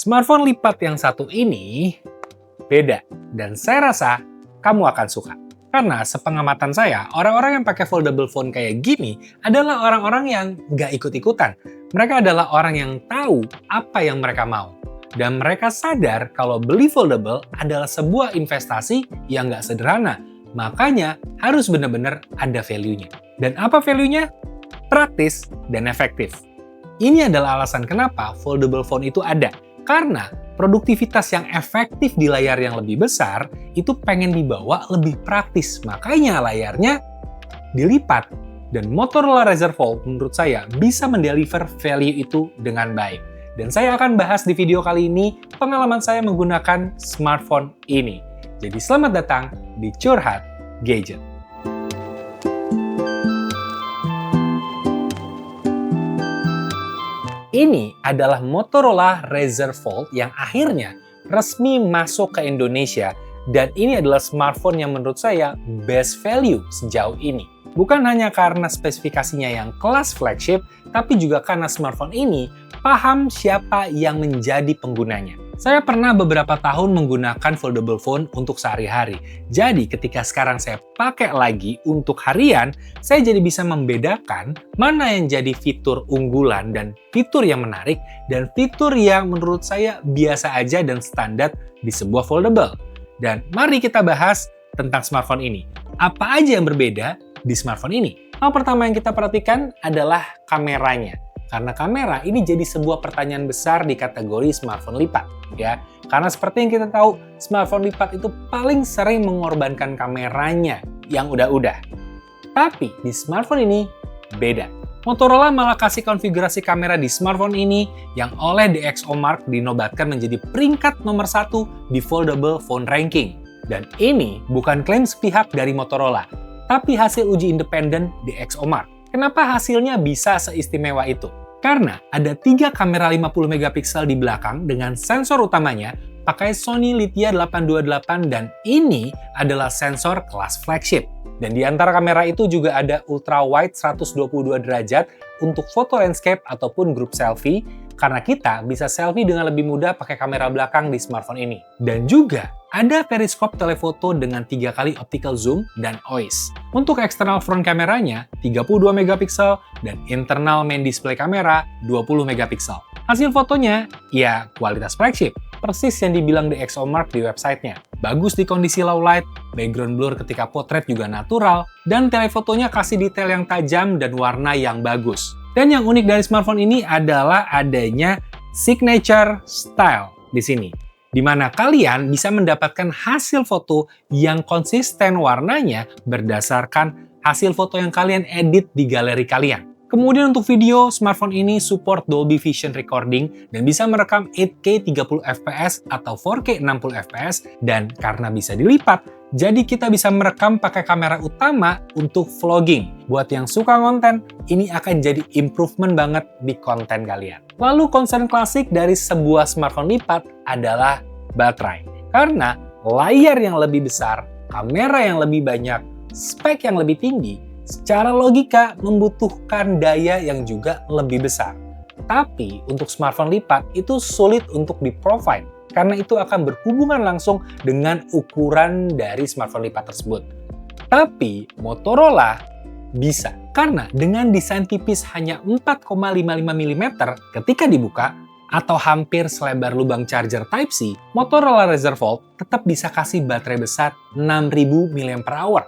Smartphone lipat yang satu ini beda, dan saya rasa kamu akan suka. Karena sepengamatan saya, orang-orang yang pakai foldable phone kayak gini adalah orang-orang yang nggak ikut-ikutan. Mereka adalah orang yang tahu apa yang mereka mau. Dan mereka sadar kalau beli foldable adalah sebuah investasi yang nggak sederhana. Makanya harus benar-benar ada value-nya. Dan apa value-nya? Praktis dan efektif. Ini adalah alasan kenapa foldable phone itu ada. Karena produktivitas yang efektif di layar yang lebih besar itu pengen dibawa lebih praktis. Makanya layarnya dilipat. Dan Motorola Razr Fold menurut saya bisa mendeliver value itu dengan baik. Dan saya akan bahas di video kali ini pengalaman saya menggunakan smartphone ini. Jadi selamat datang di Curhat Gadget. Ini adalah Motorola Razr Fold yang akhirnya resmi masuk ke Indonesia, dan ini adalah smartphone yang menurut saya best value sejauh ini. Bukan hanya karena spesifikasinya yang kelas flagship, tapi juga karena smartphone ini paham siapa yang menjadi penggunanya. Saya pernah beberapa tahun menggunakan foldable phone untuk sehari-hari. Jadi ketika sekarang saya pakai lagi untuk harian, saya jadi bisa membedakan mana yang jadi fitur unggulan dan fitur yang menarik, dan fitur yang menurut saya biasa aja dan standar di sebuah foldable. Dan mari kita bahas tentang smartphone ini. Apa aja yang berbeda di smartphone ini? Hal pertama yang kita perhatikan adalah kameranya. Karena kamera ini jadi sebuah pertanyaan besar di kategori smartphone lipat, ya. Karena seperti yang kita tahu, smartphone lipat itu paling sering mengorbankan kameranya yang udah-udah. Tapi di smartphone ini beda. Motorola malah kasih konfigurasi kamera di smartphone ini yang oleh DxOMark dinobatkan menjadi peringkat nomor 1 di foldable phone ranking. Dan ini bukan klaim sepihak dari Motorola, tapi hasil uji independen DxOMark. Kenapa hasilnya bisa seistimewa itu? Karena ada 3 kamera 50 megapiksel di belakang dengan sensor utamanya pakai Sony Lithia 828, dan ini adalah sensor kelas flagship. Dan di antara kamera itu juga ada ultra wide 122 derajat untuk foto landscape ataupun group selfie, karena kita bisa selfie dengan lebih mudah pakai kamera belakang di smartphone ini. Dan juga ada periskop telefoto dengan 3 kali optical zoom dan OIS. Untuk eksternal front kameranya 32 megapiksel dan internal main display kamera 20 megapiksel. Hasil fotonya ya kualitas flagship, persis yang dibilang DxOMark di websitenya. Bagus di kondisi low light, background blur ketika potret juga natural, dan telefotonya kasih detail yang tajam dan warna yang bagus. Dan yang unik dari smartphone ini adalah adanya signature style di sini, di mana kalian bisa mendapatkan hasil foto yang konsisten warnanya berdasarkan hasil foto yang kalian edit di galeri kalian. Kemudian untuk video, smartphone ini support Dolby Vision recording dan bisa merekam 8K 30 fps atau 4K 60 fps, dan karena bisa dilipat, jadi kita bisa merekam pakai kamera utama untuk vlogging. Buat yang suka konten, ini akan jadi improvement banget di konten kalian. Lalu concern klasik dari sebuah smartphone lipat adalah baterai. Karena layar yang lebih besar, kamera yang lebih banyak, spek yang lebih tinggi, secara logika membutuhkan daya yang juga lebih besar. Tapi untuk smartphone lipat itu sulit untuk di-provide, karena itu akan berhubungan langsung dengan ukuran dari smartphone lipat tersebut. Tapi Motorola bisa, karena dengan desain tipis hanya 4,55 mm ketika dibuka, atau hampir selebar lubang charger Type-C, Motorola Razr Fold tetap bisa kasih baterai besar 6000 mAh.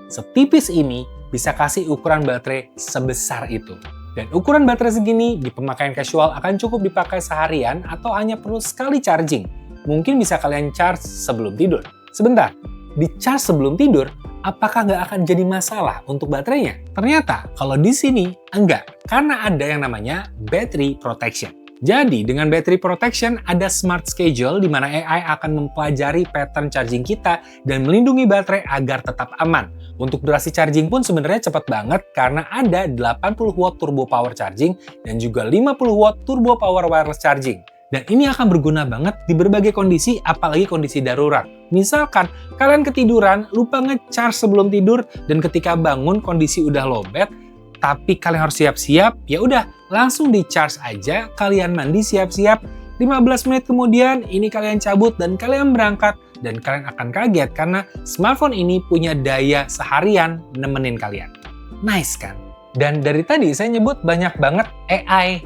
Setipis ini bisa kasih ukuran baterai sebesar itu. Dan ukuran baterai segini di pemakaian casual akan cukup dipakai seharian atau hanya perlu sekali charging. Mungkin bisa kalian charge sebelum tidur. Sebentar, di charge sebelum tidur, apakah nggak akan jadi masalah untuk baterainya? Ternyata kalau di sini enggak, karena ada yang namanya battery protection. Jadi dengan battery protection ada smart schedule di mana AI akan mempelajari pattern charging kita dan melindungi baterai agar tetap aman. Untuk durasi charging pun sebenarnya cepat banget karena ada 80 watt turbo power charging dan juga 50 watt turbo power wireless charging. Dan ini akan berguna banget di berbagai kondisi, apalagi kondisi darurat. Misalkan kalian ketiduran, lupa nge-charge sebelum tidur, dan ketika bangun kondisi udah lowbat, tapi kalian harus siap-siap, ya udah langsung di-charge aja, kalian mandi siap-siap, 15 menit kemudian, ini kalian cabut dan kalian berangkat, dan kalian akan kaget karena smartphone ini punya daya seharian nemenin kalian. Nice kan? Dan dari tadi saya nyebut banyak banget AI,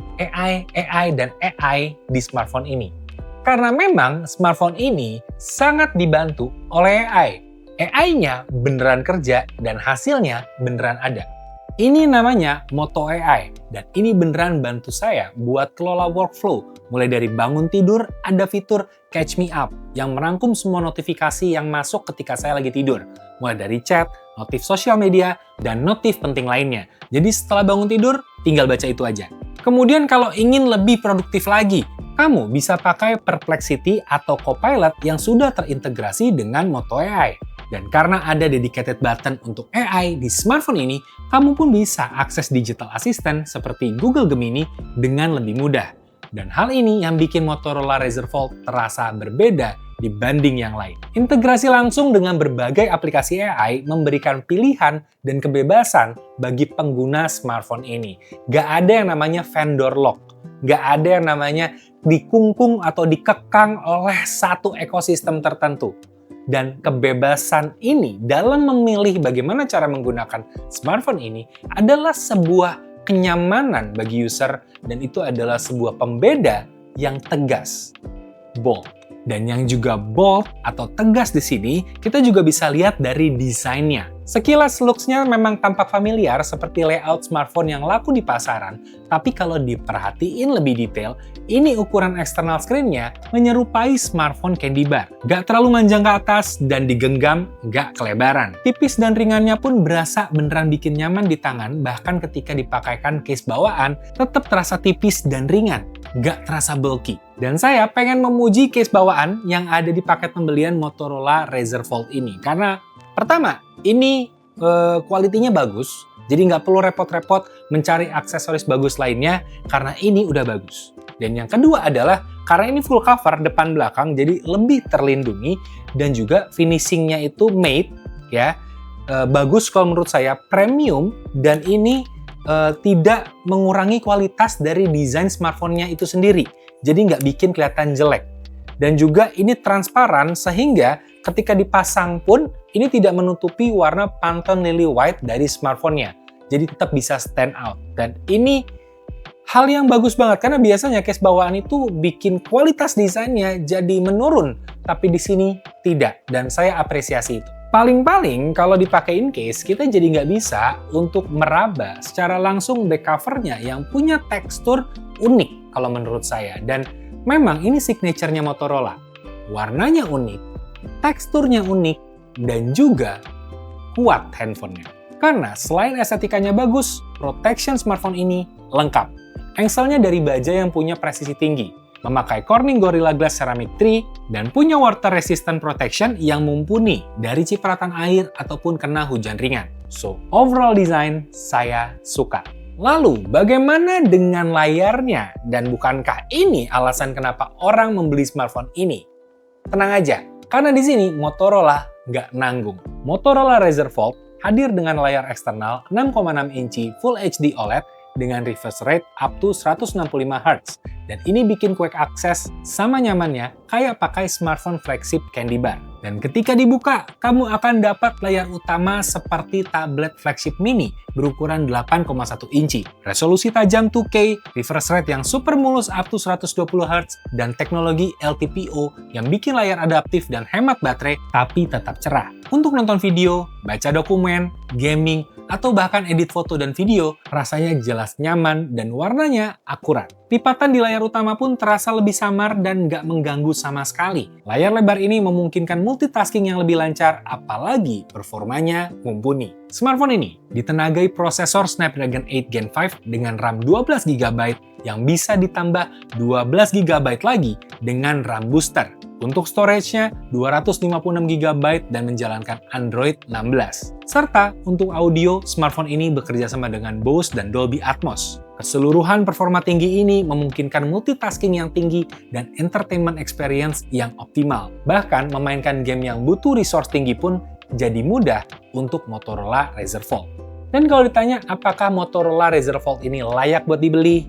dan AI di smartphone ini. Karena memang smartphone ini sangat dibantu oleh AI. AI-nya beneran kerja dan hasilnya beneran ada. Ini namanya Moto AI, dan ini beneran bantu saya buat kelola workflow. Mulai dari bangun tidur, ada fitur Catch Me Up yang merangkum semua notifikasi yang masuk ketika saya lagi tidur. Mulai dari chat, notif sosial media, dan notif penting lainnya. Jadi setelah bangun tidur, tinggal baca itu aja. Kemudian kalau ingin lebih produktif lagi, kamu bisa pakai Perplexity atau Copilot yang sudah terintegrasi dengan Moto AI. Dan karena ada dedicated button untuk AI di smartphone ini, kamu pun bisa akses digital assistant seperti Google Gemini dengan lebih mudah. Dan hal ini yang bikin Motorola Razr Fold terasa berbeda dibanding yang lain. Integrasi langsung dengan berbagai aplikasi AI memberikan pilihan dan kebebasan bagi pengguna smartphone ini. Gak ada yang namanya vendor lock. Gak ada yang namanya dikungkung atau dikekang oleh satu ekosistem tertentu. Dan kebebasan ini dalam memilih bagaimana cara menggunakan smartphone ini adalah sebuah kenyamanan bagi user, dan itu adalah sebuah pembeda yang tegas, bold. Dan yang juga bold atau tegas di sini, kita juga bisa lihat dari desainnya. Sekilas looks-nya memang tampak familiar seperti layout smartphone yang laku di pasaran, tapi kalau diperhatiin lebih detail, ini ukuran eksternal screen-nya menyerupai smartphone candy bar. Gak terlalu manjang ke atas dan digenggam gak kelebaran. Tipis dan ringannya pun berasa beneran bikin nyaman di tangan, bahkan ketika dipakaikan case bawaan, tetap terasa tipis dan ringan, gak terasa bulky. Dan saya pengen memuji case bawaan yang ada di paket pembelian Motorola Razr Fold ini. Karena pertama, ini kualitinya bagus, jadi nggak perlu repot-repot mencari aksesoris bagus lainnya karena ini udah bagus. Dan yang kedua adalah karena ini full cover depan belakang, jadi lebih terlindungi, dan juga finishingnya itu matte, ya, bagus kalau menurut saya, premium, dan ini tidak mengurangi kualitas dari desain smartphone-nya itu sendiri. Jadi nggak bikin kelihatan jelek. Dan juga ini transparan sehingga ketika dipasang pun ini tidak menutupi warna Pantone Lily White dari smartphone-nya. Jadi tetap bisa stand out. Dan ini hal yang bagus banget karena biasanya case bawaan itu bikin kualitas desainnya jadi menurun. Tapi di sini tidak, dan saya apresiasi itu. Paling-paling kalau dipakein case, kita jadi nggak bisa untuk meraba secara langsung back cover-nya yang punya tekstur unik kalau menurut saya. Dan memang ini signature-nya Motorola. Warnanya unik, teksturnya unik, dan juga kuat handphonenya. Karena selain estetikanya bagus, protection smartphone ini lengkap. Engselnya dari baja yang punya presisi tinggi, memakai Corning Gorilla Glass Ceramic 3, dan punya water resistant protection yang mumpuni dari cipratan air ataupun kena hujan ringan. So, overall design saya suka. Lalu, bagaimana dengan layarnya? Dan bukankah ini alasan kenapa orang membeli smartphone ini? Tenang aja, karena di sini Motorola nggak nanggung. Motorola Razr Fold hadir dengan layar eksternal 6,6 inci Full HD OLED dengan refresh rate up to 165 Hz. Dan ini bikin quick access sama nyamannya kayak pakai smartphone flagship candy bar. Dan ketika dibuka, kamu akan dapat layar utama seperti tablet flagship mini berukuran 8,1 inci. Resolusi tajam 2K, refresh rate yang super mulus up to 120 Hz, dan teknologi LTPO yang bikin layar adaptif dan hemat baterai tapi tetap cerah. Untuk nonton video, baca dokumen, gaming, atau bahkan edit foto dan video, rasanya jelas nyaman dan warnanya akurat. Lipatan di layar utama pun terasa lebih samar dan nggak mengganggu sama sekali. Layar lebar ini memungkinkan multitasking yang lebih lancar, apalagi performanya mumpuni. Smartphone ini ditenagai prosesor Snapdragon 8 Gen 5 dengan RAM 12GB yang bisa ditambah 12GB lagi dengan RAM booster. Untuk storage-nya 256GB dan menjalankan Android 16. Serta untuk audio, smartphone ini bekerja sama dengan Bose dan Dolby Atmos. Keseluruhan performa tinggi ini memungkinkan multitasking yang tinggi dan entertainment experience yang optimal. Bahkan memainkan game yang butuh resource tinggi pun jadi mudah untuk Motorola Razr Fold. Dan kalau ditanya apakah Motorola Razr Fold ini layak buat dibeli?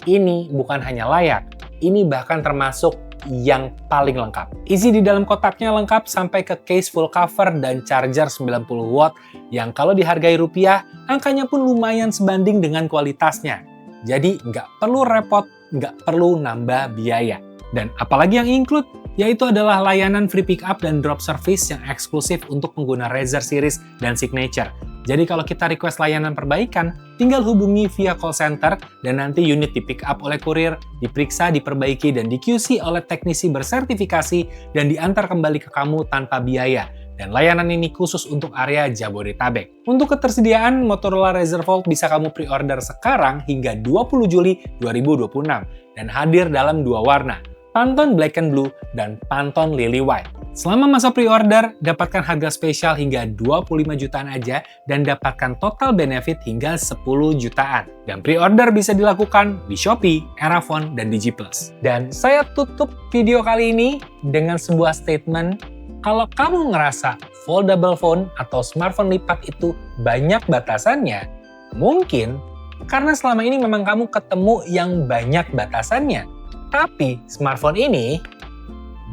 Ini bukan hanya layak, ini bahkan termasuk yang paling lengkap. Isi di dalam kotaknya lengkap sampai ke case full cover dan charger 90 watt yang kalau dihargai rupiah, angkanya pun lumayan sebanding dengan kualitasnya. Jadi nggak perlu repot, nggak perlu nambah biaya. Dan apalagi yang include, yaitu adalah layanan free pick up dan drop service yang eksklusif untuk pengguna Razer Series dan Signature. Jadi kalau kita request layanan perbaikan, tinggal hubungi via call center dan nanti unit di pick up oleh kurir, diperiksa, diperbaiki, dan di QC oleh teknisi bersertifikasi dan diantar kembali ke kamu tanpa biaya. Dan layanan ini khusus untuk area Jabodetabek. Untuk ketersediaan Motorola Razr Fold bisa kamu pre-order sekarang hingga 20 Juli 2026 dan hadir dalam 2 warna, Pantone Black and Blue dan Pantone Lily White. Selama masa pre-order, dapatkan harga spesial hingga 25 jutaan aja dan dapatkan total benefit hingga 10 jutaan. Dan pre-order bisa dilakukan di Shopee, Erafone, dan DigiPlus. Dan saya tutup video kali ini dengan sebuah statement, kalau kamu ngerasa foldable phone atau smartphone lipat itu banyak batasannya, mungkin karena selama ini memang kamu ketemu yang banyak batasannya. Tapi smartphone ini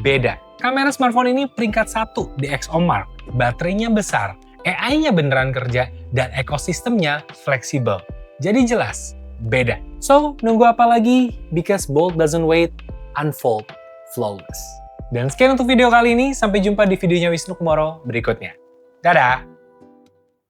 beda. Kamera smartphone ini peringkat 1 di ExoMark, baterainya besar, AI-nya beneran kerja, dan ekosistemnya fleksibel. Jadi jelas, beda. So, nunggu apa lagi? Because bold doesn't wait, unfold flawless. Dan sekian untuk video kali ini, sampai jumpa di videonya Wisnu Kumoro berikutnya. Dadah!